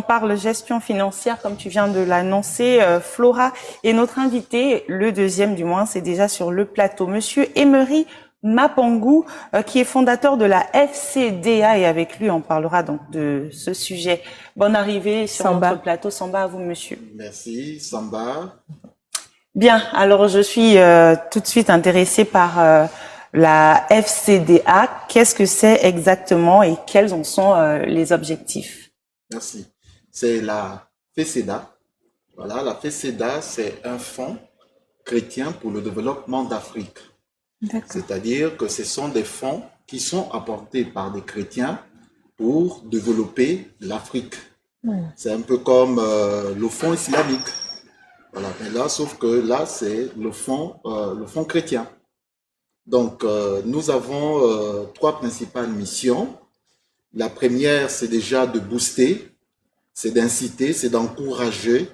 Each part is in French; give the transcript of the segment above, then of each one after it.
parle gestion financière, comme tu viens de l'annoncer. Flora est notre invitée. Le deuxième, du moins, c'est déjà sur le plateau. Monsieur Emery Mapangou, qui est fondateur de la FCDA, et avec lui, on parlera donc de ce sujet. Bonne arrivée sur notre plateau. Samba, à vous, monsieur. Merci, Samba. Bien, alors je suis tout de suite intéressée par la FCDA. Qu'est-ce que c'est exactement et quels en sont les objectifs? Merci. C'est la FCDA. Voilà, la FCDA, c'est un fonds chrétien pour le développement d'Afrique. C'est-à-dire que ce sont des fonds qui sont apportés par des chrétiens pour développer l'Afrique. C'est un peu comme le fonds islamique. Voilà, mais là, sauf que là, c'est le fonds chrétien. Donc, nous avons trois principales missions. La première, c'est déjà de booster, c'est d'inciter, c'est d'encourager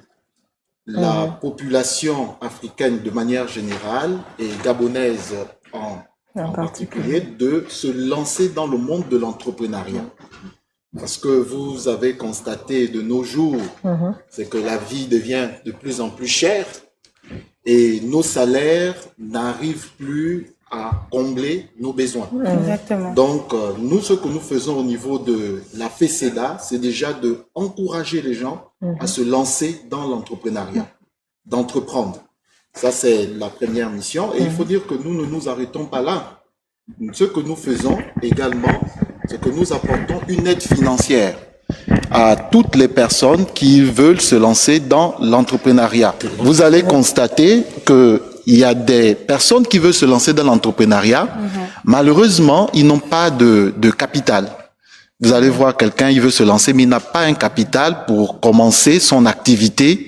la population africaine de manière générale et gabonaise en particulier de se lancer dans le monde de l'entrepreneuriat. Parce que vous avez constaté de nos jours, c'est que la vie devient de plus en plus chère et nos salaires n'arrivent plus à combler nos besoins. Exactement. Donc, nous, ce que nous faisons au niveau de la FCDA, c'est déjà d'encourager les gens à se lancer dans l'entrepreneuriat, d'entreprendre. Ça, c'est la première mission. Et il faut dire que nous ne nous arrêtons pas là. Ce que nous faisons également, c'est que nous apportons une aide financière à toutes les personnes qui veulent se lancer dans l'entrepreneuriat. Vous allez constater qu'il y a des personnes qui veulent se lancer dans l'entrepreneuriat. Malheureusement, ils n'ont pas de capital. Vous allez voir quelqu'un, il veut se lancer, mais il n'a pas un capital pour commencer son activité.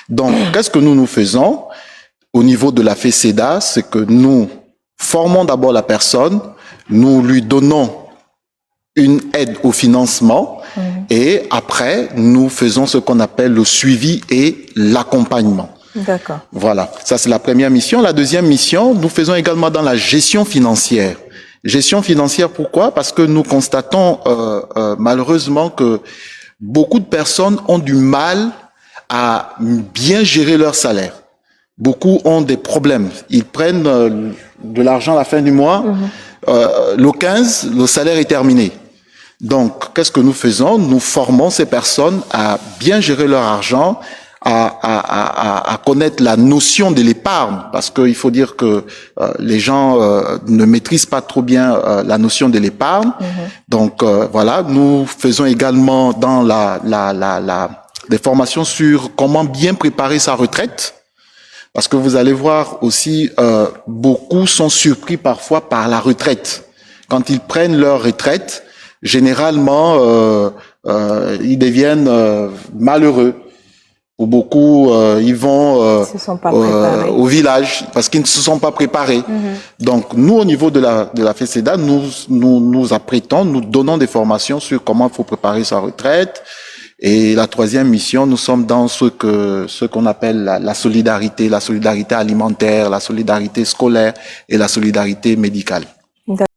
Donc, qu'est-ce que nous faisons au niveau de la FCDA? C'est que nous formons d'abord la personne, nous lui donnons une aide au financement et après, nous faisons ce qu'on appelle le suivi et l'accompagnement. D'accord. Voilà, ça c'est la première mission. La deuxième mission, nous faisons également dans la gestion financière. Gestion financière, pourquoi? Parce que nous constatons malheureusement que beaucoup de personnes ont du mal à bien gérer leur salaire. Beaucoup ont des problèmes. Ils prennent de l'argent à la fin du mois. Le 15, le salaire est terminé. Donc, qu'est-ce que nous faisons? Nous formons ces personnes à bien gérer leur argent, à connaître la notion de l'épargne, parce qu'il faut dire que les gens ne maîtrisent pas trop bien la notion de l'épargne. Donc, voilà, nous faisons également dans des formations sur comment bien préparer sa retraite. Parce que vous allez voir aussi, beaucoup sont surpris parfois par la retraite. Quand ils prennent leur retraite, généralement, ils deviennent malheureux. Ou beaucoup, ils vont au village parce qu'ils ne se sont pas préparés. Donc, nous, au niveau de la FCDA, nous apprêtons, nous donnons des formations sur comment il faut préparer sa retraite. Et la troisième mission, nous sommes dans ce qu'on appelle la solidarité alimentaire, la solidarité scolaire et la solidarité médicale.